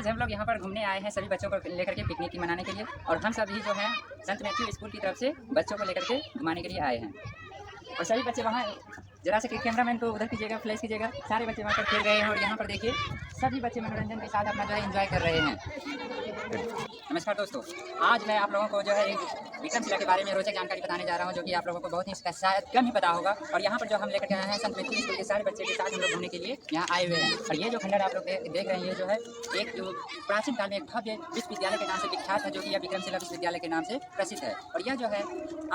आज हम लोग यहाँ पर घूमने आए हैं सभी बच्चों को लेकर के पिकनिक मनाने के लिए। और हम सभी जो हैं संत मैथ्यू स्कूल की तरफ से बच्चों को लेकर के घुमाने के लिए आए हैं। और सभी बच्चे वहाँ जरा से कैमरामैन को उधर कीजिएगा, फ्लैश कीजिएगा। सारे बच्चे वहाँ पर खेल रहे हैं और यहाँ पर देखिए सभी बच्चे मनोरंजन के साथ अपना जो है एंजॉय कर रहे हैं। नमस्कार दोस्तों, आज मैं आप लोगों को जो है एक विक्रमशिला के बारे में रोचक जानकारी बताने जा रहा हूँ, जो कि आप लोगों को बहुत ही शायद कम ही पता होगा। और यहाँ पर जो हम लेकर के आए हैं संत मैथ्यू स्कूल के सारे बच्चे के साथ हम लोग घूमने के लिए यहाँ आए हुए हैं। और ये जो खंडर आप लोग देख रहे हैं, ये जो है एक जो प्राचीन काल में एक भव्य विश्वविद्यालय के नाम से विख्यात है, जो कि यह विक्रमशिला विश्वविद्यालय के नाम से प्रसिद्ध है। और यह जो है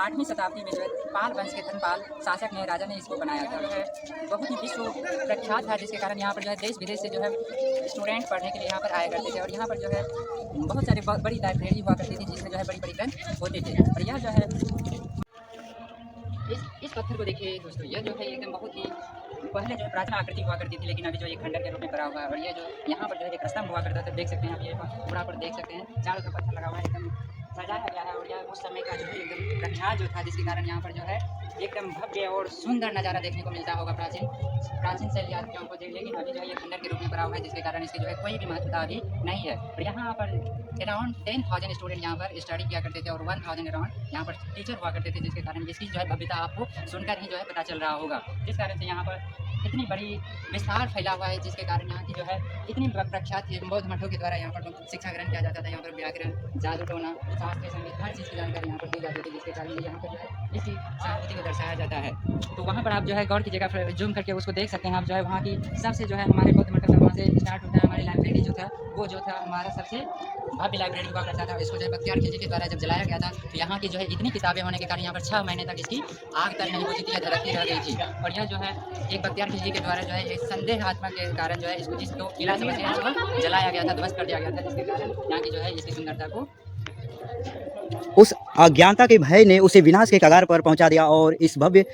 8वीं शताब्दी में जो है पाल वंश के धर्मपाल शासक ने, राजा ने इसको बनाया था। जो है बहुत ही विश्व प्रख्यात था, जिसके कारण यहाँ पर जो है देश विदेश से जो है स्टूडेंट पढ़ने के लिए यहाँ पर आया करते थे। और यहाँ पर जो है बहुत सारी बड़ी लाइब्रेरी हुआ करती थी, जिसमें जो है बड़ी बड़ी ग्रंथ होते थे। और यह जो है इस पत्थर को देखिए दोस्तों, यह जो है एकदम बहुत ही पहले जो है प्राचीन आकृति हुआ करती थी, लेकिन अभी जो एक खंडर के रूप में बना हुआ है। और ये जो यहाँ पर जो है एक स्तंभ हुआ करता था, देख सकते हैं आप, ये पूरा पर देख सकते हैं चारों तरफ पत्थर लगा हुआ है, एकदम सजाया गया है। और यह उस समय का जो है एकदम प्रख्यात जो था, जिसके कारण यहाँ पर जो है एकदम भव्य और सुंदर नज़ारा देखने को मिलता होगा प्राचीन शैली यात्रियों को। लेकिन अभी जो है ये खंडर के रूप में बना हुआ है, जिसके कारण इसकी जो है कोई भी महत्वता अभी नहीं है। और यहाँ पर अराउंड 10,000 स्टूडेंट यहाँ पर स्टडी किया करते थे और 1,000 अराउंड यहाँ पर टीचर हुआ करते थे, जिसके कारण इसकी जो है भव्यता आपको सुनकर ही जो है पता चल रहा होगा। जिस कारण से यहाँ पर इतनी बड़ी विस्तार फैला हुआ है, जिसके कारण यहाँ की जो है इतनी प्रख्यात बौद्ध मठों के द्वारा यहाँ पर शिक्षा ग्रहण किया जाता था। यहाँ पर व्याकरण, जादू टोना, शास्त्र, संगीत, हर चीज़ की जानकारी यहाँ पर दी जाती थी, जिसके कारण यहाँ पर जो है इसकी संस्कृति को दर्शाया जाता है। तो वहाँ पर आप जो है गौर कीजिएगा, जूम करके उसको देख सकते हैं आप। जो है वहाँ की सबसे जो है हमारे बौद्ध मठों का वहाँ से स्टार्ट होता है। हमारी लाइब्रेरी जो था वो जो था हमारा सबसे भव्य लाइब्रेरी हुआ करता था। इसको जो है बख्तियार खिलजी के द्वारा जब जलाया गया था, तो यहाँ की जो है इतनी किताबें होने के कारण यहाँ पर 6 महीने तक इसकी आग तक नहीं बुझी थी, या धड़कती रह गई थी। और यह जो है एक बख्तियार खिलजी के द्वारा जो है एक संदेहात्मक के कारण जो है इसको जिसको किला समझ के इसको जलाया गया था, ध्वस्त कर दिया गया था, जिसके कारण यहाँ की जो है इसकी सुंदरता को, उस अज्ञानता के भय ने उसे विनाश के कगार पर पहुंचा दिया। और इस भव्य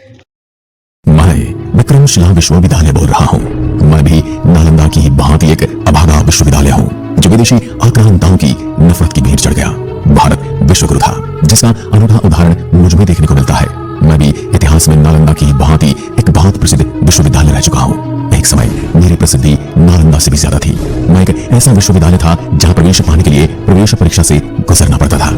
मैं विक्रमशिला विश्वविद्यालय बोल रहा हूँ। मैं भी नालंदा की भांति एक अभागा विश्वविद्यालय हूँ, जो विदेशी आक्रांताओं की नफरत की भीड़ चढ़ गया। भारत विश्वगुरु था, जिसका अनूठा उदाहरण मुझ में देखने को मिलता है। मैं भी इतिहास में नालंदा की भांति एक बहुत प्रसिद्ध विश्वविद्यालय रह चुका हूँ। एक समय मेरी प्रसिद्धि नालंदा से भी ज्यादा थी। मैं एक ऐसा विश्वविद्यालय था जहाँ प्रवेश पाने के लिए प्रवेश परीक्षा से गुजरना पड़ता था।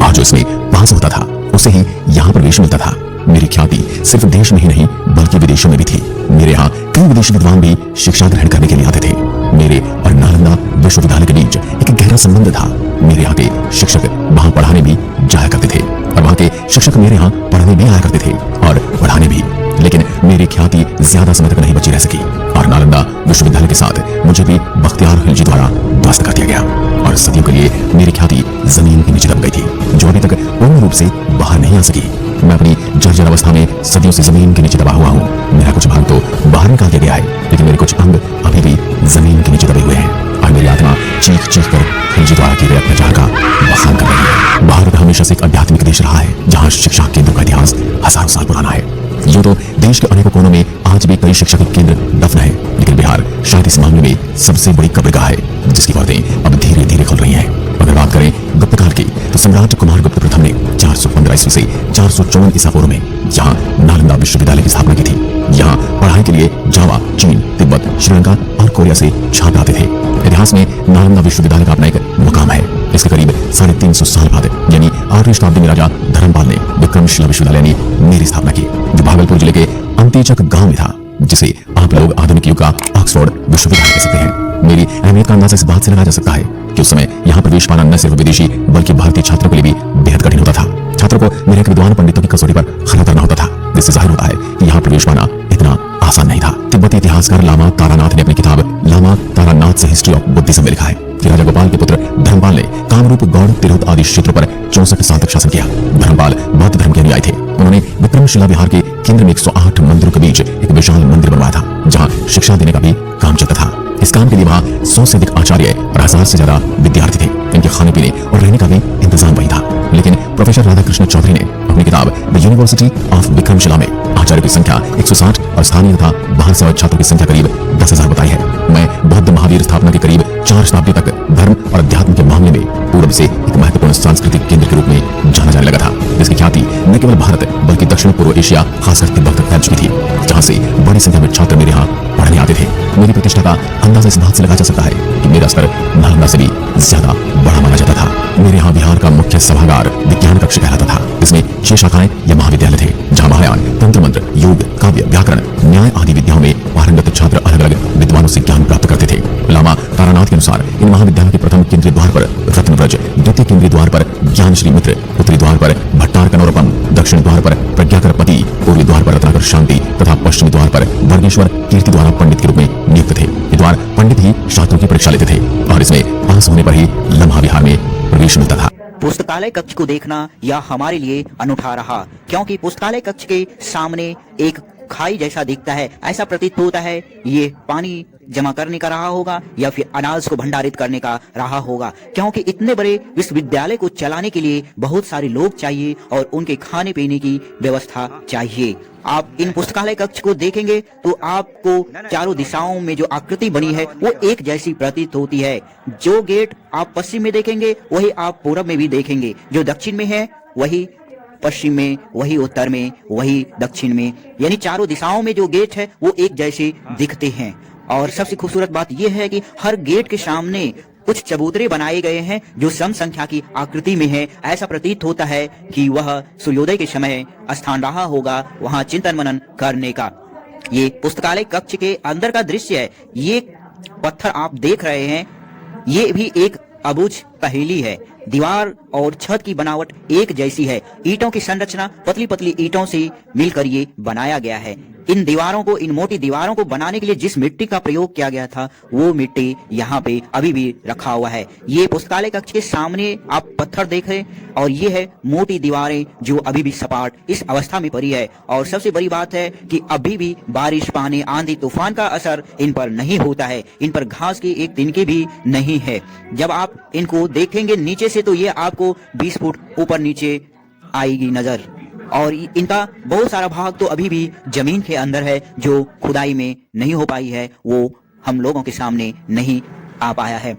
आज जो इसमें पास होता था, उसे ही यहाँ प्रवेश मिलता था। मेरी ख्याति सिर्फ देश में ही नहीं बल्कि विदेशों में भी थी। मेरे यहाँ कई विदेशी विद्वान भी शिक्षा ग्रहण करने के लिए आते थे। मेरे और नालंदा विश्वविद्यालय के बीच एक गहरा संबंध था। मेरे यहाँ के शिक्षक वहाँ पढ़ाने भी जाया करते थे, और वहाँ के शिक्षक मेरे यहाँ पढ़ने भी आया करते थे और पढ़ाने भी। लेकिन मेरी ख्याति ज्यादा समय तक नहीं बची रह सकी, और नालंदा विश्वविद्यालय के साथ मुझे भी बख्तियार खिलजी द्वारा ध्वस्त कर दिया गया। और सदियों के लिए मेरी ख्याति जमीन के नीचे दब गई थी, जो अभी तक पूर्ण रूप से बाहर नहीं आ सकी। मैं अपनी जर्जर अवस्था में सदियों से जमीन के नीचे दबा हुआ हूँ। मेरा कुछ भाग तो बाहर निकाल दिया गया है, लेकिन मेरे कुछ अंग अभी भी जमीन के नीचे दबे हुए हैं। और मेरी आत्मा चीख चीख कर खिलजी द्वारा किए गए अत्याचार का बखान कर रही है। भारत हमेशा से एक आध्यात्मिक देश रहा है, जहाँ शिक्षा केंद्रों का इतिहास हजारों साल पुराना है। यूं तो देश के अनेकों कोनों में आज भी कई शिक्षा केंद्र दफन है, लेकिन बिहार शायद इस मामले में सबसे बड़ी कब्रगाह है, जिसकी परतें अब धीरे धीरे खुल रही हैं। अगर बात करें गुप्त काल की, तो सम्राट कुमार गुप्त प्रथम ने 415 ईस्वी से 454 ईसा पूर्व में यहाँ नालंदा विश्वविद्यालय की स्थापना की थी। यहाँ पढ़ाई के लिए जावा, चीन, तिब्बत, श्रीलंका और कोरिया से छात्र आते थे। इतिहास में नालंदा विश्वविद्यालय का अपना एक मुकाम है। इसके करीब 350 साल बाद, यानी 8वीं शताब्दी में राजा धर्मपाल ने विक्रमशिला विश्वविद्यालय की मेरी स्थापना की, जो भागलपुर जिले के अंतीचक गांव में था, जिसे आप लोग आधुनिक युग का ऑक्सफोर्ड विश्वविद्यालय कह सकते हैं। मेरी अहमियत का अंदाजा इस बात से लगाया जा सकता है कि उस समय यहाँ प्रवेश पाना न सिर्फ विदेशी बल्कि भारतीय छात्रों के लिए भी बेहद कठिन होता था। छात्रों को मेरे एक विद्वान पंडितों की कसौटी पर खड़ा उतरना होता था, जिससे जाहिर होता है कि यहाँ प्रवेश पाना इतना आसान नहीं था। तिब्बती इतिहासकार लामा तारानाथ ने अपनी किताब लामा तारानाथ से हिस्ट्री ऑफ बुद्धिज्म में लिखा है कि राजा गोपाल के पुत्र धर्मपाल ने कामरूप, गौड़, तिरहुत आदि क्षेत्रों पर 64 साल तक शासन किया। धर्मपाल बौद्ध धर्म के अनुयायी थे। उन्होंने विक्रमशिला विहार के केंद्र में 108 मंदिरों के बीच एक विशाल मंदिर बनवाया था, जहाँ शिक्षा देने का भी काम चलता था। इस काम के लिए वहाँ 100 से अधिक आचार्य और 1000 से ज्यादा विद्यार्थी थे। इनके खाने पीने और रहने का भी इंतजाम वही था। लेकिन प्रोफेसर राधाकृष्ण चौधरी ने अपनी किताब द यूनिवर्सिटी ऑफ विक्रमशिला में आचार्यों की संख्या 160 और स्थानीय तथा बाहर से छात्रों की संख्या करीब 10,000 बताई है। मैं बौद्ध महावीर स्थापना के करीब 4 शताब्दी तक धर्म और अध्यात्म के मामले में पूर्व से एक महत्वपूर्ण सांस्कृतिक केंद्र के रूप में जाना जाने लगा था, जिसकी ख्याति न केवल भारत बल्कि दक्षिण पूर्व एशिया, खासकर तिब्बत तक फैल चुकी थी, जहाँ से बड़ी संख्या में छात्र मेरे यहाँ पढ़ने आते थे। मेरी प्रतिष्ठा का अंदाजा इस बात से लगाया जा सकता है कि मेरा स्तर नालंदा से भी मुख्य शाखाएं या महाविद्यालय थे, जहाँ महायान, तंत्र मंत्र, योग, काव्य, व्याकरण, न्याय आदि विद्याओं में पारंगत छात्र अलग अलग विद्वानों से ज्ञान प्राप्त करते थे। लामा तारानाथ के अनुसार इन महाविद्यालय के प्रथम केंद्रीय द्वार पर रत्नव्रज, द्वितीय केंद्रीय द्वार पर ज्ञानश्री मित्र, उत्तरी द्वार पर भट्टार कनौरपम, दक्षिण द्वार पर प्रज्ञाकर पति, पूर्वी द्वार पर रत्नाकर शांति तथा पश्चिमी द्वार पर वर्गेश्वर कीर्ति द्वारा पंडित के रूप में नियुक्त थे। ये द्वार पंडित ही शास्त्रों की परीक्षा लेते थे और इसमें पास होने पर ही लम्हा विहार में प्रवेश मिलता था। पुस्तकालय कक्ष को देखना यह हमारे लिए अनूठा रहा, क्योंकि पुस्तकालय कक्ष के सामने एक खाई जैसा दिखता है। ऐसा प्रतीत होता है ये पानी जमा करने का रहा होगा या फिर अनाज को भंडारित करने का रहा होगा, क्योंकि इतने बड़े विश्वविद्यालय को चलाने के लिए बहुत सारे लोग चाहिए और उनके खाने पीने की व्यवस्था चाहिए। आप इन पुस्तकालय कक्ष को देखेंगे तो आपको चारों दिशाओं में जो आकृति बनी है वो एक जैसी प्रतीत होती है। जो गेट आप पश्चिम में देखेंगे वही आप पूरब में भी देखेंगे, जो दक्षिण में है वही पश्चिम में, वही उत्तर में, वही दक्षिण में, यानी चारों दिशाओं में जो गेट है वो एक जैसे दिखते हैं। और सबसे खूबसूरत बात यह है कि हर गेट के सामने कुछ चबूतरे बनाए गए हैं जो सम संख्या की आकृति में है। ऐसा प्रतीत होता है कि वह सूर्योदय के समय स्थान रहा होगा वहां चिंतन मनन करने का। ये पुस्तकालय कक्ष के अंदर का दृश्य है। ये पत्थर आप देख रहे हैं, ये भी एक अबूझ पहेली है। दीवार और छत की बनावट एक जैसी है। ईंटों की संरचना पतली पतली ईंटों से मिलकर ये बनाया गया है। इन दीवारों को, इन मोटी दीवारों को बनाने के लिए जिस मिट्टी का प्रयोग किया गया था वो मिट्टी यहाँ पे अभी भी रखा हुआ है। ये पुस्तकालय कक्ष के सामने आप पत्थर देख रहे हैं और ये है मोटी दीवारें जो अभी भी सपाट इस अवस्था में पड़ी है। और सबसे बड़ी बात है कि अभी भी बारिश, पानी, आंधी, तूफान का असर इन पर नहीं होता है। इन पर घास की एक तिनके भी नहीं है। जब आप इनको देखेंगे नीचे से तो ये आपको 20 फुट ऊपर नीचे आएगी नजर। और इनका बहुत सारा भाग तो अभी भी जमीन के अंदर है, जो खुदाई में नहीं हो पाई है, वो हम लोगों के सामने नहीं आ पाया है।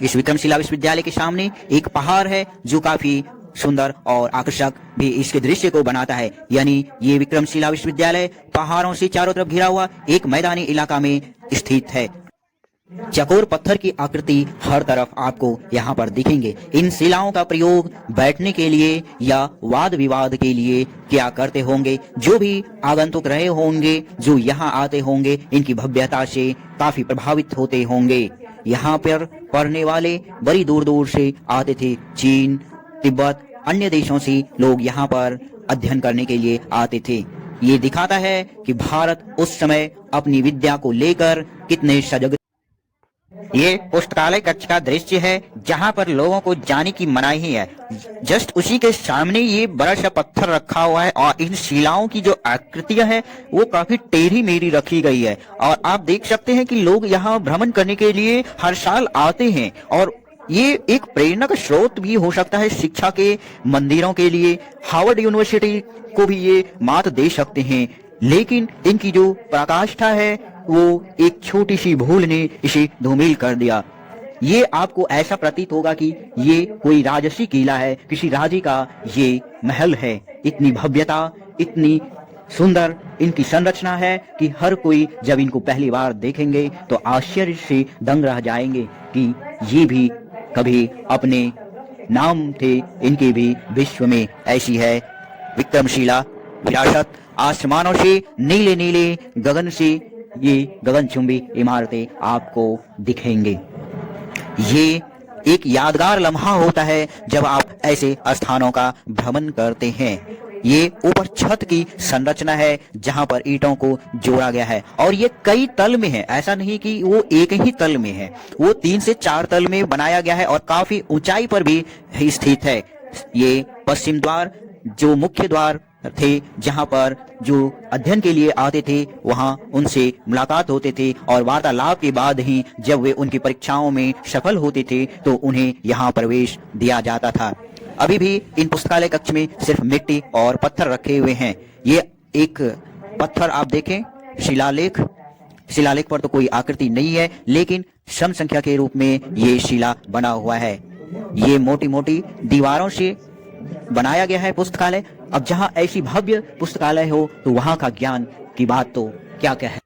इस विक्रमशिला विश्वविद्यालय के सामने एक पहाड़ है जो काफी सुंदर और आकर्षक भी इसके दृश्य को बनाता है। यानी ये विक्रमशिला विश्वविद्यालय पहाड़ों से चारों तरफ घिरा हुआ एक मैदानी इलाका में स्थित है। चकोर पत्थर की आकृति हर तरफ आपको यहाँ पर दिखेंगे। इन शिलाओं का प्रयोग बैठने के लिए या वाद विवाद के लिए क्या करते होंगे। जो भी आगंतुक रहे होंगे, जो यहाँ आते होंगे, इनकी भव्यता से काफी प्रभावित होते होंगे। यहाँ पर पढ़ने वाले बड़ी दूर दूर से आते थे। चीन, तिब्बत, अन्य देशों से लोग यहाँ पर अध्ययन करने के लिए आते थे। ये दिखाता है कि भारत उस समय अपनी विद्या को लेकर कितने सजग। ये पुस्तकालय कक्ष का दृश्य है जहाँ पर लोगों को जाने की मनाही है। जस्ट उसी के सामने ये बड़ा सा पत्थर रखा हुआ है और इन शिलाओं की जो आकृतियां हैं वो काफी टेढ़ी मेढ़ी रखी गई है। और आप देख सकते हैं कि लोग यहाँ भ्रमण करने के लिए हर साल आते हैं और ये एक प्रेरणा का स्रोत भी हो सकता है शिक्षा के मंदिरों के लिए। हार्वर्ड यूनिवर्सिटी को भी ये मात दे सकते हैं, लेकिन इनकी जो पराकाष्ठा है वो एक छोटी सी भूल ने इसे धूमिल कर दिया। ये आपको ऐसा प्रतीत होगा कि ये कोई राजसी किला है, किसी राजे का ये महल है। इतनी भव्यता, इतनी सुंदर इनकी संरचना है कि हर कोई जब इनको पहली बार देखेंगे तो आश्चर्य से दंग रह जाएंगे कि ये भी कभी अपने नाम थे, इनके भी विश्व में ऐसी है विक्रमशिला विरासत। आसमानों से, नीले नीले गगन से ये गगनचुंबी इमारतें आपको दिखेंगे। ये एक यादगार लम्हा होता है जब आप ऐसे स्थानों का भ्रमण करते हैं। ये ऊपर छत की संरचना है जहां पर ईंटों को जोड़ा गया है और ये कई तल में है। ऐसा नहीं कि वो एक ही तल में है, वो 3 से 4 तल में बनाया गया है और काफी ऊंचाई पर भी स्थित है। ये पश्चिम द्वार जो मुख्य द्वार थे, जहां पर जो अध्ययन के लिए आते थे वहां उनसे मुलाकात होते थे और वार्तालाप के बाद ही जब वे उनकी परीक्षाओं में सफल होते थे तो उन्हें यहां प्रवेश दिया जाता था। अभी भी इन पुस्तकालय कक्ष में सिर्फ मिट्टी और पत्थर रखे हुए हैं। ये एक पत्थर आप देखें, शिलालेख, शिलालेख पर तो कोई आकृति नहीं है, लेकिन सम संख्या के रूप में ये शिला बना हुआ है। ये मोटी मोटी दीवारों से बनाया गया है पुस्तकालय। अब जहां ऐसी भव्य पुस्तकालय हो तो वहां का ज्ञान की बात तो क्या है।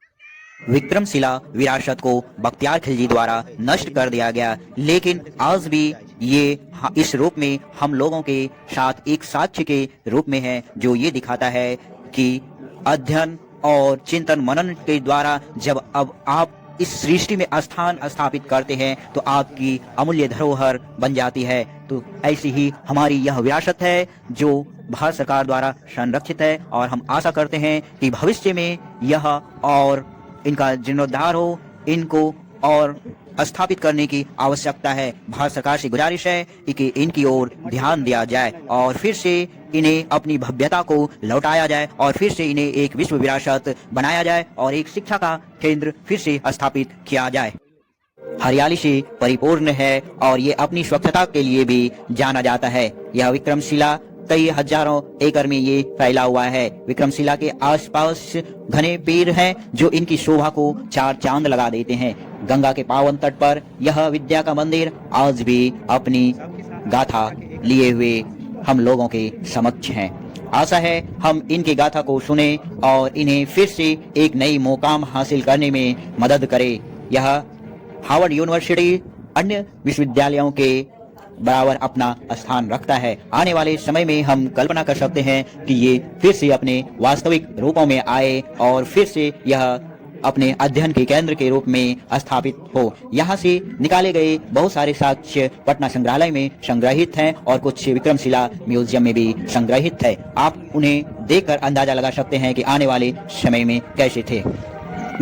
विक्रमशिला विरासत को बख्तियार खिलजी द्वारा नष्ट कर दिया गया, लेकिन आज भी ये इस रूप में हम लोगों के साथ एक साक्ष्य के रूप में है, जो ये दिखाता है कि अध्ययन और चिंतन मनन के द्वारा जब अब आप इस सृष्टि में स्थान स्थापित करते हैं तो आपकी अमूल्य धरोहर बन जाती है। तो ऐसी ही हमारी यह विरासत है जो भारत सरकार द्वारा संरक्षित है, और हम आशा करते हैं कि भविष्य में यह और इनका जीर्णोद्धार हो, इनको और स्थापित करने की आवश्यकता है। भारत सरकार से गुजारिश है कि इनकी ओर ध्यान दिया जाए और फिर से इन्हें अपनी भव्यता को लौटाया जाए और फिर से इन्हें एक विश्व विरासत बनाया जाए और एक शिक्षा का केंद्र फिर से स्थापित किया जाए। हरियाली से परिपूर्ण है और ये अपनी स्वच्छता के लिए भी जाना जाता है। यह विक्रमशिला कई हजारों एकड़ में ये फैला हुआ है। विक्रमशिला के आसपास घने पेड़ हैं जो इनकी शोभा को चार चांद लगा देते हैं। गंगा के पावन तट पर यह विद्या का मंदिर आज भी अपनी गाथा लिए हुए हम लोगों के समक्ष हैं। आशा है हम इनकी गाथा को सुने और इन्हें फिर से एक नई मुकाम हासिल करने में मदद करें। यह हार्वर्ड यूनिवर्सिटी अन्य विश्वविद्यालयों के बराबर अपना स्थान रखता है। आने वाले समय में हम कल्पना कर सकते हैं कि ये फिर से अपने वास्तविक रूपों में आए और फिर से यह अपने अध्ययन के केंद्र के रूप में स्थापित हो। यहाँ से निकाले गए बहुत सारे साक्ष्य पटना संग्रहालय में संग्रहित हैं और कुछ विक्रमशिला म्यूजियम में भी संग्रहित है। आप उन्हें देखकर अंदाजा लगा सकते हैं कि आने वाले समय में कैसे थे।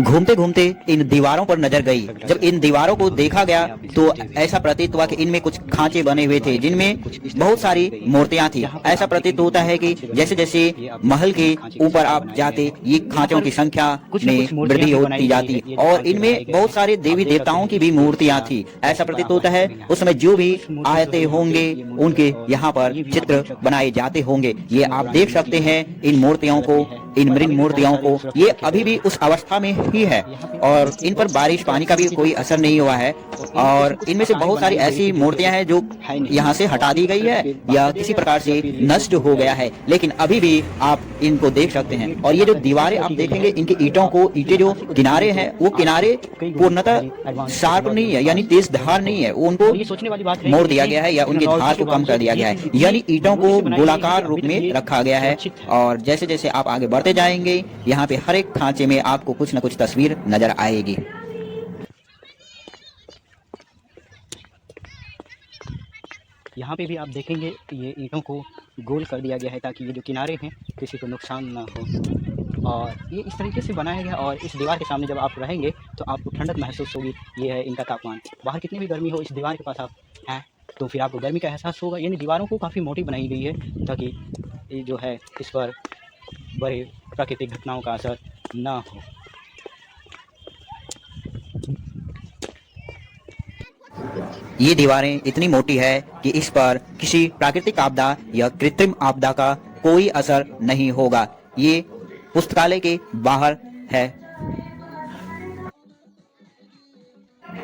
घूमते घूमते इन दीवारों पर नजर गई। जब इन दीवारों को देखा गया तो ऐसा प्रतीत हुआ कि इनमें कुछ खांचे बने हुए थे जिनमें बहुत सारी मूर्तियां थी। ऐसा प्रतीत होता है कि जैसे जैसे महल के ऊपर आप जाते ये खांचों की संख्या में वृद्धि होती जाती और इनमें बहुत सारे देवी देवताओं की भी मूर्तियां थी। ऐसा प्रतीत होता है उस समय जो भी आते होंगे उनके यहाँ पर चित्र बनाए जाते होंगे। ये आप देख सकते हैं इन मूर्तियों को, इन मृग मूर्तियों को। ये अभी भी उस अवस्था में ही है और इन पर बारिश पानी का भी कोई असर नहीं हुआ है और इनमें से बहुत सारी ऐसी मूर्तियां हैं जो यहाँ से हटा दी गई है या किसी प्रकार से नष्ट हो गया है, लेकिन अभी भी आप इनको देख सकते हैं। और ये जो दीवारें आप देखेंगे इनकी ईंटें जो किनारे हैं वो किनारे पूर्णतः शार्प नहीं है, यानी तेज धार नहीं है, वो उनको मोड़ दिया गया है या उनकी धार को कम कर दिया गया है, यानी ईंटों को गोलाकार रूप में रखा गया है। और जैसे जैसे आप आगे बढ़ते जाएंगे यहाँ पे हर एक खांचे में आपको कुछ न कुछ तस्वीर नजर आएगी। यहाँ पे भी आप देखेंगे ये ईंटों को गोल कर दिया गया है ताकि ये जो किनारे हैं किसी को नुकसान ना हो। और ये इस तरीके से बनाया गया और इस दीवार के सामने जब आप रहेंगे तो आपको ठंडक महसूस होगी। ये है इनका तापमान। बाहर कितनी भी गर्मी हो इस दीवार के पास आप हैं तो फिर आपको गर्मी का एहसास होगा। यानी दीवारों को काफ़ी मोटी बनाई गई है ताकि ये जो है इस पर बड़े प्राकृतिक घटनाओं का असर ना हो। ये दीवारें इतनी मोटी है कि इस पर किसी प्राकृतिक आपदा या कृत्रिम आपदा का कोई असर नहीं होगा। ये पुस्तकालय के बाहर है।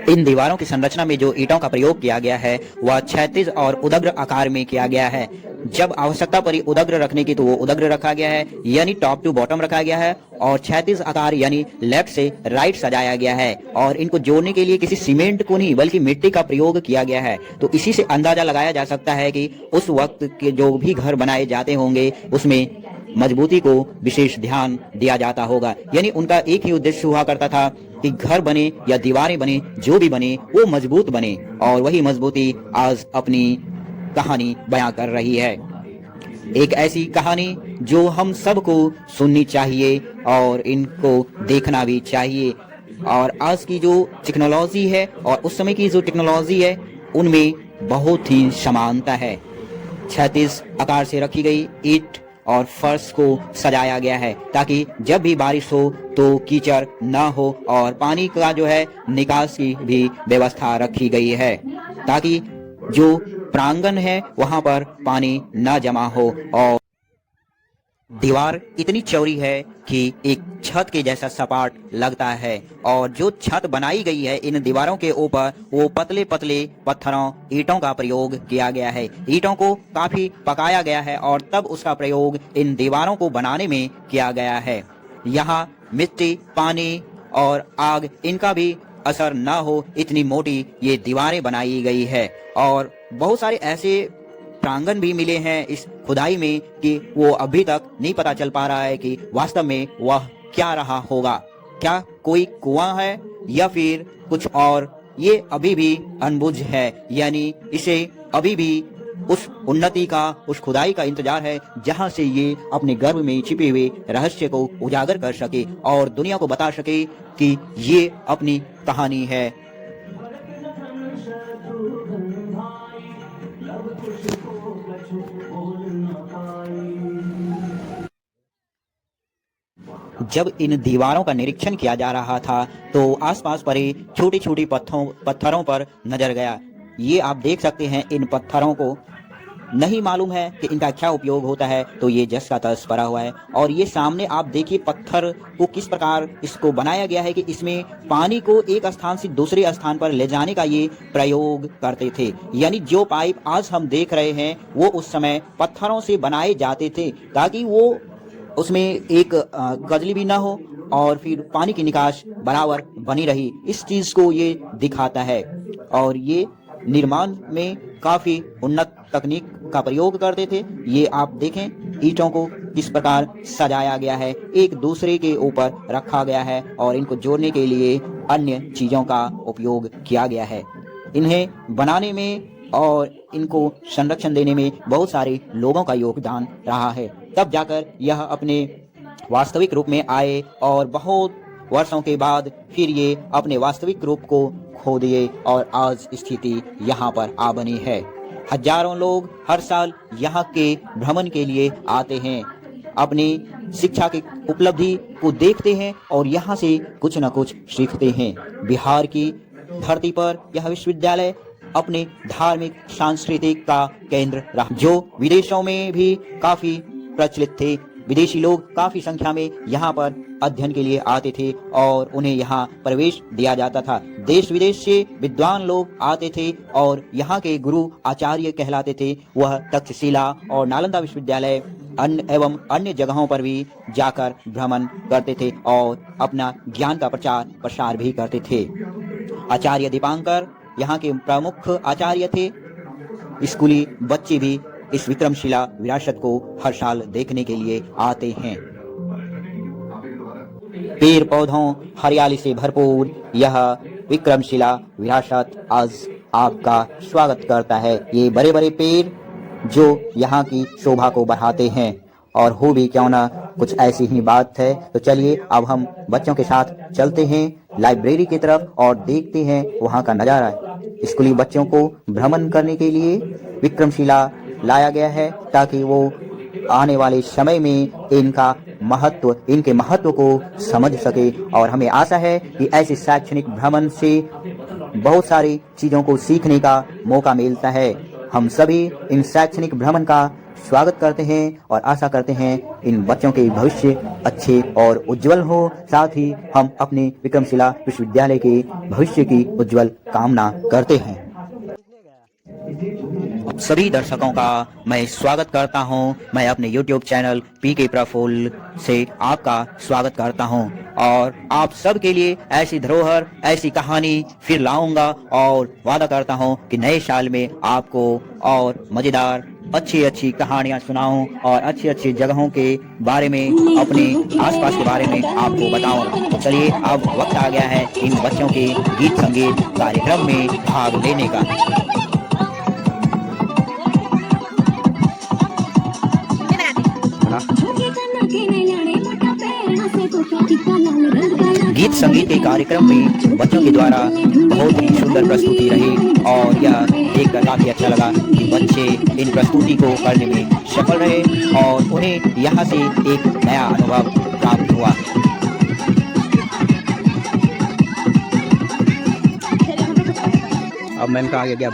इन दीवारों की संरचना में जो ईंटों का प्रयोग किया गया है वह क्षैतिज और उदग्र आकार में किया गया है। जब आवश्यकता पड़ी उदग्र रखने की तो वो उदग्र रखा गया है, यानी टॉप टू बॉटम रखा गया है, और क्षैतिज आकार यानी लेफ्ट से राइट सजाया गया है। और इनको जोड़ने के लिए किसी सीमेंट को नहीं बल्कि मिट्टी का प्रयोग किया गया है। तो इसी से अंदाजा लगाया जा सकता है कि उस वक्त के जो भी घर बनाए जाते होंगे उसमें मजबूती को विशेष ध्यान दिया जाता होगा। यानी उनका एक ही उद्देश्य हुआ करता था कि घर बने या दीवारें बने, जो भी बने वो मजबूत बने, और वही मजबूती आज अपनी कहानी बयां कर रही है। एक ऐसी कहानी जो हम सबको सुननी चाहिए और इनको देखना भी चाहिए। और आज की जो टेक्नोलॉजी है और उस समय की जो टेक्नोलॉजी है उनमें बहुत ही समानता है। क्षैतिज आकार से रखी गई ईंट और फर्श को सजाया गया है ताकि जब भी बारिश हो तो कीचड़ ना हो, और पानी का जो है निकास की भी व्यवस्था रखी गई है ताकि जो प्रांगण है वहां पर पानी ना जमा हो। और दीवार इतनी चौड़ी है कि एक छत के जैसा सपाट लगता है, और जो छत बनाई गई है इन दीवारों के ऊपर वो पतले पतले पत्थरों ईंटों का प्रयोग किया गया है। ईंटों को काफी पकाया गया है और तब उसका प्रयोग इन दीवारों को बनाने में किया गया है। यहाँ मिट्टी, पानी और आग इनका भी असर ना हो, इतनी मोटी ये दीवारें बनाई गई है। और बहुत सारे ऐसे प्रांगण भी मिले हैं इस खुदाई में कि वो अभी तक नहीं पता चल पा रहा है कि वास्तव में वह क्या रहा होगा, क्या कोई कुआं है या फिर कुछ और। ये अभी भी अनबुझ है, यानी इसे अभी भी उस उन्नति का, उस खुदाई का इंतजार है जहां से ये अपने गर्भ में छिपे हुए रहस्य को उजागर कर सके और दुनिया को बता सके कि ये अपनी कहानी है। जब इन दीवारों का निरीक्षण किया जा रहा था तो आसपास पड़े छोटे छोटे पत्थरों पर नजर गया। ये आप देख सकते हैं, इन पत्थरों को नहीं मालूम है कि इनका क्या उपयोग होता है, तो ये जस का तस पड़ा हुआ है। और ये सामने आप देखिए पत्थर को किस प्रकार इसको बनाया गया है कि इसमें पानी को एक स्थान से दूसरे स्थान पर ले जाने का ये प्रयोग करते थे। यानी जो पाइप आज हम देख रहे हैं वो उस समय पत्थरों से बनाए जाते थे ताकि वो उसमें एक गजली भी ना हो और फिर पानी की निकास बराबर बनी रही। इस चीज को ये दिखाता है। और ये निर्माण में काफी उन्नत तकनीक का प्रयोग करते थे। ये आप देखें ईंटों को किस प्रकार सजाया गया है, एक दूसरे के ऊपर रखा गया है और इनको जोड़ने के लिए अन्य चीजों का उपयोग किया गया है। इन्हें बनाने में और इनको संरक्षण देने में बहुत सारे लोगों का योगदान रहा है। तब जाकर यह अपने वास्तविक रूप में आए और बहुत वर्षों के बाद फिर ये अपने वास्तविक रूप को खो दिए और आज स्थिति यहाँ पर आ बनी है। हजारों लोग हर साल यहाँ के भ्रमण के लिए आते हैं, अपनी शिक्षा की उपलब्धि को देखते हैं और यहाँ से कुछ न कुछ सीखते हैं। बिहार की धरती पर यह विश्वविद्यालय अपने धार्मिक सांस्कृतिक का केंद्र रहा, जो विदेशों में भी काफी प्रचलित थे। विदेशी लोग काफी संख्या में यहाँ पर अध्ययन के लिए आते थे और उन्हें यहाँ प्रवेश दिया जाता था। देश विदेश से विद्वान लोग आते थे और यहाँ के गुरु आचार्य कहलाते थे। वह तक्षशिला और नालंदा विश्वविद्यालय एवं अन्य जगहों पर भी जाकर भ्रमण करते थे और अपना ज्ञान का प्रचार प्रसार भी करते थे। आचार्य दीपांकर यहाँ के प्रमुख आचार्य थे। स्कूली बच्चे भी इस विक्रमशिला विरासत को हर साल देखने के लिए आते हैं। पेड़ पौधों हरियाली से भरपूर यह विक्रमशिला विरासत आज आपका स्वागत करता है। ये बड़े बड़े पेड़ जो यहाँ की शोभा को बढ़ाते हैं और हो भी क्यों ना कुछ ऐसी ही बात है। तो चलिए अब हम बच्चों के साथ चलते हैं लाइब्रेरी की तरफ और देखते हैं वहाँ का नजारा। स्कूली बच्चों को भ्रमण करने के लिए विक्रमशिला लाया गया है ताकि वो आने वाले समय में इनके महत्व को समझ सके। और हमें आशा है कि ऐसे शैक्षणिक भ्रमण से बहुत सारी चीजों को सीखने का मौका मिलता है। हम सभी इन शैक्षणिक भ्रमण का स्वागत करते हैं और आशा करते हैं इन बच्चों के भविष्य अच्छे और उज्जवल हो। साथ ही हम अपने विक्रमशिला विश्वविद्यालय के भविष्य की उज्जवल कामना करते हैं। सभी दर्शकों का मैं स्वागत करता हूं। मैं अपने YouTube चैनल पीके प्रफुल्ल से आपका स्वागत करता हूं और आप सब के लिए ऐसी धरोहर, ऐसी कहानी फिर लाऊंगा और वादा करता हूं कि नए साल में आपको और मजेदार अच्छी कहानियां सुनाऊं और अच्छी जगहों के बारे में, अपने आसपास के बारे में आपको बताऊं। तो चलिए अब वक्त आ गया है इन बच्चों के गीत संगीत कार्यक्रम में भाग लेने का। गीत संगीत के कार्यक्रम में बच्चों के द्वारा बहुत ही सुंदर प्रस्तुति रही और यह देखकर काफी अच्छा लगा कि बच्चे इन प्रस्तुति को करने में सफल रहे और उन्हें यहाँ से एक नया अनुभव प्राप्त हुआ। अब मैम का आगे क्या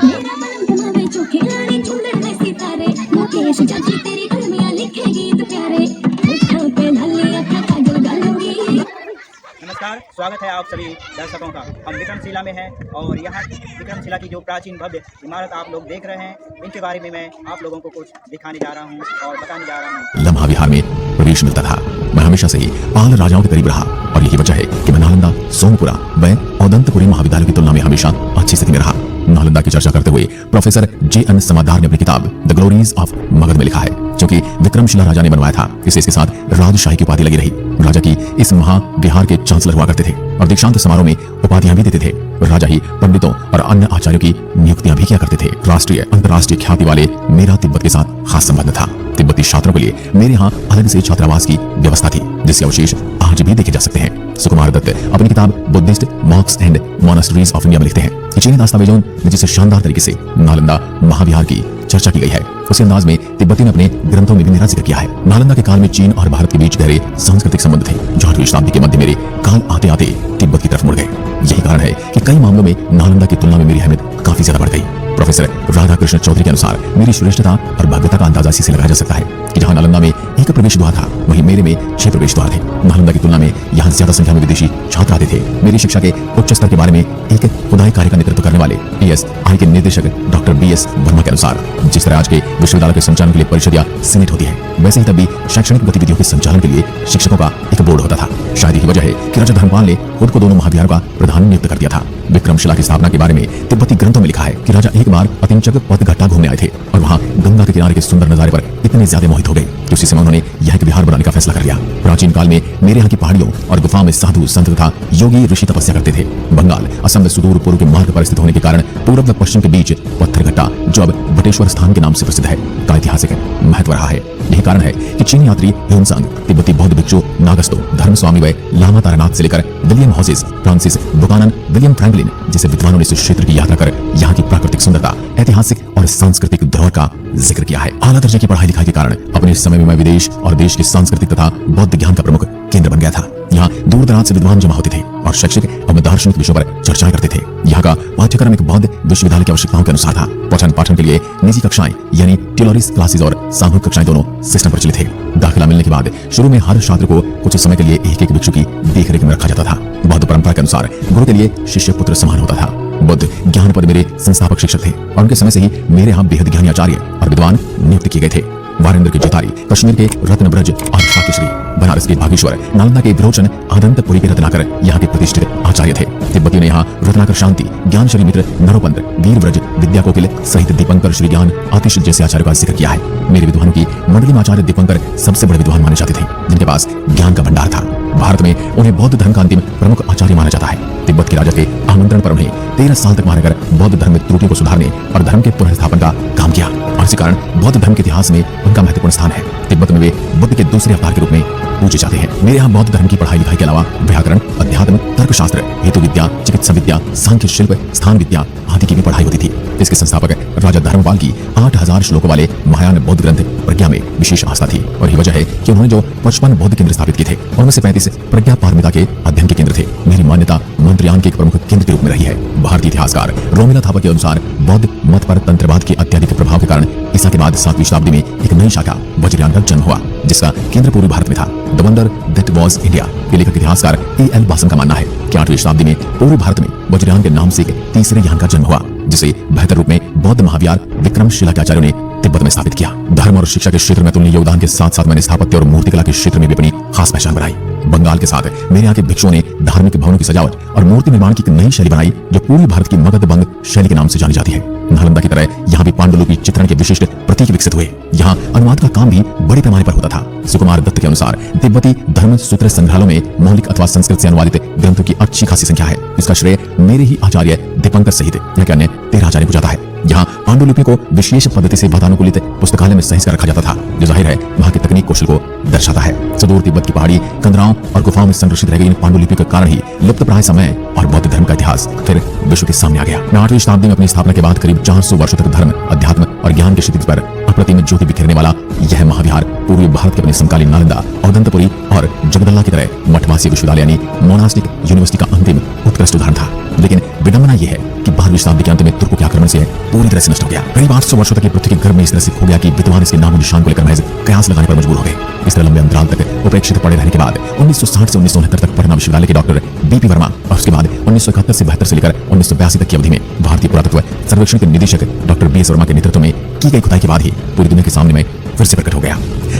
नमस्कार, स्वागत है आप सभी दर्शकों का। हम विक्रमशिला में हैं और यहाँ विक्रमशिला की जो प्राचीन भव्य इमारत आप लोग देख रहे हैं, इनके बारे में मैं आप लोगों को कुछ दिखाने जा रहा हूँ और बताने जा रहा हूँ। लम्हा विहार में प्रवेश मिलता था। मैं हमेशा से ही पाल राजाओं के करीब रहा और यही वजह है कि मैं नालंदा नालंदा, सोमपुरा व औदंतपुरी महाविद्यालय की तुलना में हमेशा अच्छी स्थिति में रहा। नालंदा की चर्चा करते हुए प्रोफेसर J.N. समादार ने अपनी किताब द ग्लोरीज ऑफ मगध में लिखा है, क्योंकि विक्रमशिला राजा ने बनवाया था, इससे इसके साथ राजशाही की उपाधि लगी रही। राजा की इस महाविहार के चांसलर हुआ करते थे और दीक्षांत समारोह में उपाधियां भी देते थे। राजा ही पंडितों और अन्य आचार्यों की नियुक्तियां भी किया करते थे। राष्ट्रीय अंतर्राष्ट्रीय ख्याति वाले मेरा तिब्बत के साथ खास संबंध था। तिब्बती छात्रों के लिए मेरे यहाँ अलग से छात्रावास की व्यवस्था थी, जिसके अवशेष आज भी देखे जा सकते हैं। सुकुमार दत्त अपनी किताब Buddhist मॉक्स and monasteries of India में लिखते हैं कि चीनी दस्तावेजों में जिस शानदार तरीके से नालंदा महाविहार की चर्चा की गई है, उसी अंदाज में तिब्बती ने अपने ग्रंथों में भी मेरा जिक्र किया है। नालंदा के काल में चीन और भारत के बीच गहरे सांस्कृतिक संबंध थे, जो 8वीं शताब्दी के मध्य मेरे काल आते आते तिब्बत की तरफ मुड़ गए। यही कारण है कि कई मामलों में नालंदा की तुलना में मेरी अहमियत काफी ज्यादा बढ़ गई। प्रोफेसर राधाकृष्ण चौधरी के अनुसार मेरी श्रेष्ठता और भव्यता का अंदाजा इसी से लगाया जा सकता है कि जहां नालंदा में एक प्रवेश द्वार था, वहीं मेरे में 6 प्रवेश द्वार थे। नालंदा की तुलना में यहाँ ज्यादा संख्या में विदेशी छात्र आते थे। मेरी शिक्षा के उच्च स्तर के बारे में एक खुदाई कार्य का नेतृत्व करने वाले PSI के निदेशक डॉक्टर BS वर्मा के अनुसार, जिस तरह आज के विश्वविद्यालय के संचालन के लिए परिषद या सीनेट होती है, वैसे ही तब भी शैक्षणिक गतिविधियों के संचालन के लिए शिक्षकों का एक बोर्ड होता था। शायद यही वजह है कि राजा धर्मपाल ने खुद को दोनों महाविहारों का प्रधान नियुक्त कर दिया था। विक्रमशिला की स्थापना के बारे में तिब्बती ग्रंथों में लिखा है कि राजा एक बार अतिंचक पदघट्टा घूमने आए थे और वहां गंगा के किनारे के सुंदर नजारे पर इतने ज्यादा मोहित हो गए कि उसी समय उन्होंने यह एक विहार बनाने का फैसला कर लिया। प्राचीन काल में मेरे यहाँ की पहाड़ियों और गुफाओं में साधु संत तथा योगी ऋषि तपस्या करते थे। बंगाल असम में सुदूर पूर्व के मार्ग पर स्थित होने के कारण पूर्व व पश्चिम के बीच पत्थरघट्टा, जो अब बटेश्वर स्थान के नाम से प्रसिद्ध है, का ऐतिहासिक महत्व रहा है। यही कारण है कि चीनी यात्री ह्यूनसांग, तिब्बती बौद्ध भिक्षु नागस्तो, धर्मस्वामी व लामा तारानाथ से लेकर William houses, Francis Buchanan, William Franklin जैसे विद्वानों ने इस क्षेत्र की यात्रा कर यहाँ की प्राकृतिक सुंदरता, ऐतिहासिक और सांस्कृतिक धरोहर का जिक्र किया है। आला दर्जे की पढ़ाई लिखाई के कारण अपने समय में मैं विदेश और देश के सांस्कृतिक तथा बौद्ध ज्ञान का प्रमुख केंद्र बन गया था। यहाँ दूर दराज से विद्वान जमा होते थे और शैक्षिक और दार्शनिक विषयों पर चर्चाएं करते थे। यहाँ का पाठ्यक्रम एक बौद्ध विश्वविद्यालय की आवश्यकताओं के अनुसार था। पठन पाठन के लिए निजी कक्षाएं यानी ट्यूटोरियल क्लासेस और सामूहिक कक्षाएं दोनों सिस्टम प्रचलित थे। दाखिला मिलने के बाद शुरू में हर छात्र को कुछ समय के लिए एक भिक्षु की देखरेख में रखा जाता था। बौद्ध परंपरा के अनुसार गुरु के लिए शिष्य पुत्र समान होता था। बुद्ध ज्ञानपद मेरे संस्थापक शिक्षक थे और उनके समय से ही मेरे यहाँ बेहद ज्ञानी आचार्य और विद्वान नियुक्त किए गए थे। वारेंद्र के जितारी, कश्मीर के रत्नब्रज और शाकिश्री, बनारस के भागेश्वर, नालंदा के विरोचन, आदंतपुरी के रत्नाकर यहाँ के प्रतिष्ठित आचार्य थे। तिब्बती ने यहाँ रत्नाकर शांति, ज्ञानश्री मित्र, नरोपंत, वीरव्रज, विद्या कोकिल सहित दीपंकर श्री ज्ञान आतिश जैसे आचार्यों का जिक्र किया है। मेरे विद्वानों की मंडली में आचार्य दीपंकर सबसे बड़े विद्वान माने जाते थे, जिनके पास ज्ञान का भंडार था। भारत में उन्हें बौद्ध धर्म का अंतिम प्रमुख आचार्य माना जाता है। तिब्बत के राजा के आमंत्रण पर उन्हें 13 साल तक मारकर बौद्ध धर्म में त्रुटियों को सुधारने और धर्म के पुनर्स्थापन का काम किया और इसी कारण बौद्ध धर्म के इतिहास में उनका महत्वपूर्ण स्थान है। तिब्बत में वे बुद्ध के दूसरे अवतार के रूप में पूजे जाते हैं। मेरे यहाँ बौद्ध धर्म की पढ़ाई लिखाई के अलावा व्याकरण, अध्यात्म, तर्कशास्त्र, हेतु विद्या, चिकित्सा विद्या, सांख्य शिल्प, स्थान विद्या आदि की भी पढ़ाई होती थी। इसके संस्थापक राजा धर्मपाल की 8000 श्लोकों वाले महायान बौद्ध ग्रंथ प्रज्ञा में विशेष आस्था थी और यही वजह है कि उन्होंने जो 55 बौद्ध केंद्र स्थापित किए थे, उनमें से 35 प्रज्ञा पारमिता के अध्ययन के केंद्र थे। मेरी मान्यता मंत्रयान के एक प्रमुख केंद्र के रूप में रही है। भारतीय इतिहासकार रोमिला थापा के अनुसार बौद्ध मत पर तंत्रवाद के अत्यधिक प्रभाव के कारण ईसा के बाद 7वीं शताब्दी में एक नई शाखा वज्रयान का जन्म हुआ, जिसका केंद्र पूर्वी भारत में था। The wonder that was India के लेखक इतिहासकार A.L. बासन का मानना है कि 8वीं शताब्दी में पूर्वी भारत में वज्रयान के नाम से एक तीसरे यान का जन्म हुआ, जिसे बेहतर रूप में बौद्ध महाविहार विक्रमशिला के आचार्यों ने तिब्बत में स्थापित किया। धर्म और शिक्षा के क्षेत्र में तुलनीय योगदान के साथ साथ मैंने स्थापत्य और मूर्तिकला के क्षेत्र में भी अपनी खास पहचान बनाई। बंगाल के साथ मेरे यहाँ के भिक्षुओं ने धार्मिक भवनों की सजावट और मूर्ति निर्माण की एक नई शैली बनाई, जो पूर्वी भारत की मगध बंग शैली के नाम से जानी जाती है। नालंदा की तरह यहाँ भी पांडुलिपि चित्रण के विशिष्ट प्रतीक विकसित हुए। यहाँ अनुवाद का काम भी बड़े पैमाने पर होता था। सुकुमार दत्त के अनुसार तिब्बती धर्म सूत्र संग्रहालयों में मौलिक अथवा संस्कृत से अनुवादित ग्रंथों की अच्छी खासी संख्या है। इसका श्रेय मेरे ही आचार्य दीपंकर सहित अन्य 13 आचार्य को जाता है। यहाँ पांडुलिपि को विशेष पद्धति से वातानुकूलित पुस्तकालय में सहेज कर रखा जाता था, जो जाहिर है वहाँ की तकनीक कौशल को दर्शाता है। सुदूर तिब्बत की पहाड़ी, कंदराओं और गुफाओं में संरक्षित रह गई इन पांडुलिपि के कारण ही लुप्त प्राय समय और बौद्ध धर्म का इतिहास फिर विश्व के सामने आ गया। 8वीं शताब्दी में अपनी स्थापना के बाद करीब 400 वर्षों तक धर्म, अध्यात्म और ज्ञान के क्षितिज पर अप्रतिम ज्योति बिखेरने वाला यह महाविहार पूर्वी भारत के अपने समकालीन नालंदा, औदंतपुरी और जगदल्ला की तरह मठवासी विश्वविद्यालय यानी मोनास्टिक यूनिवर्सिटी का अंतिम उत्कृष्ट उदाहरण था। लेकिन विडंबना यह है कि 12वीं शताब्दी के अंत में तुर्कों के आक्रमण से पूरी तरह से नष्ट हो गया। करीब 800 वर्षों तक पृथ्वी के गर्भ में इस तरह से खो गया कि विद्वान इसके नामो निशान को लेकर महज कयास लगाने पर मजबूर हो गए। इस तरह लंबे अंतराल तक उपेक्षित पड़े रहने के बाद 1960 से 1969 तक पटना विश्वविद्यालय के डॉक्टर B.P. वर्मा और उसके बाद 1971 से 72 से लेकर 1982 तक की अवधि में भारतीय पुरातत्व सर्वेक्षण के निदेशक डॉक्टर B.S. वर्मा के नेतृत्व में की गई खुदाई के बाद ही पूरी दुनिया के सामने में फिर से प्रकट हो गया।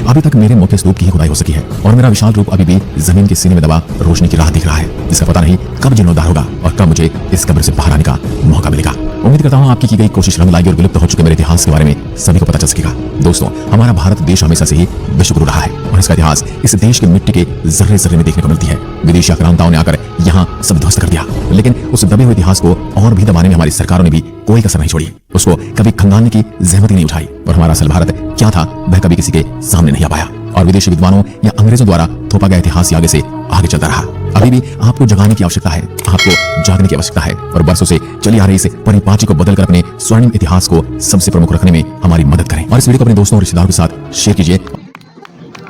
अभी तक मेरे मुख्य स्तूप की ही खुदाई हो सकी है और मेरा विशाल रूप अभी भी जमीन के सीने में दबा रोशनी की राह दिख रहा है, जिसका पता नहीं कब जीर्णोद्धार होगा और कब मुझे इस कब्र से बाहर आने का मौका मिलेगा। उम्मीद करता हूँ आपकी की गई कोशिश रंग लाएगी और विलुप्त हो चुके मेरे इतिहास के बारे में सभी को पता चल सकेगा। दोस्तों, हमारा भारत देश हमेशा से ही विश्वगुरु रहा है और इसका इतिहास इस देश के मिट्टी के जर्रे जर्रे में देखने को मिलती है। विदेशी आक्रांताओं ने आकर यहाँ सब ध्वस्त कर दिया, लेकिन उस दबे हुए इतिहास को और भी दबाने में हमारी सरकारों ने भी कोई कसर नहीं छोड़ी। उसको कभी खंगालने की जहमत ही नहीं उठाई और हमारा असल भारत क्या था वह कभी किसी के सामने नहीं आ पाया और विदेशी विद्वानों या अंग्रेजों द्वारा थोपा गया इतिहास आगे से आगे चलता रहा। अभी भी आपको जगाने की आवश्यकता है, आपको जागने की आवश्यकता है और बरसों से चली आ रही इस परिपाटी को बदलकर अपने स्वर्णिम इतिहास को सबसे प्रमुख रखने में हमारी मदद करें और इस वीडियो को अपने दोस्तों और रिश्तेदारों के साथ शेयर कीजिए।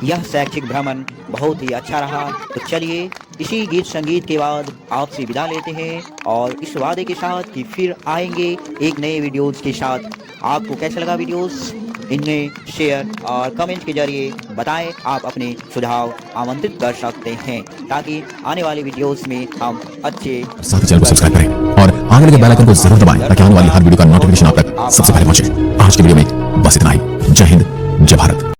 यह शैक्षिक भ्रमण बहुत ही अच्छा रहा। तो चलिए इसी गीत संगीत के बाद आपसे विदा लेते हैं और इस वादे के साथ कि फिर आएंगे एक नए वीडियोस के साथ। आपको कैसा लगा वीडियोस, इन्हें शेयर और कमेंट के जरिए बताएं। आप अपने सुझाव आमंत्रित कर सकते हैं ताकि आने वाली वीडियोस में हम अच्छे साथ चैनल को सब्सक्राइब करें और आगे लगे बेल आइकन को जरूर दबाएं ताकि आने वाली हर वीडियो का नोटिफिकेशन आप तक सबसे पहले पहुंचे। आज के वीडियो में बस इतना ही। जय हिंद,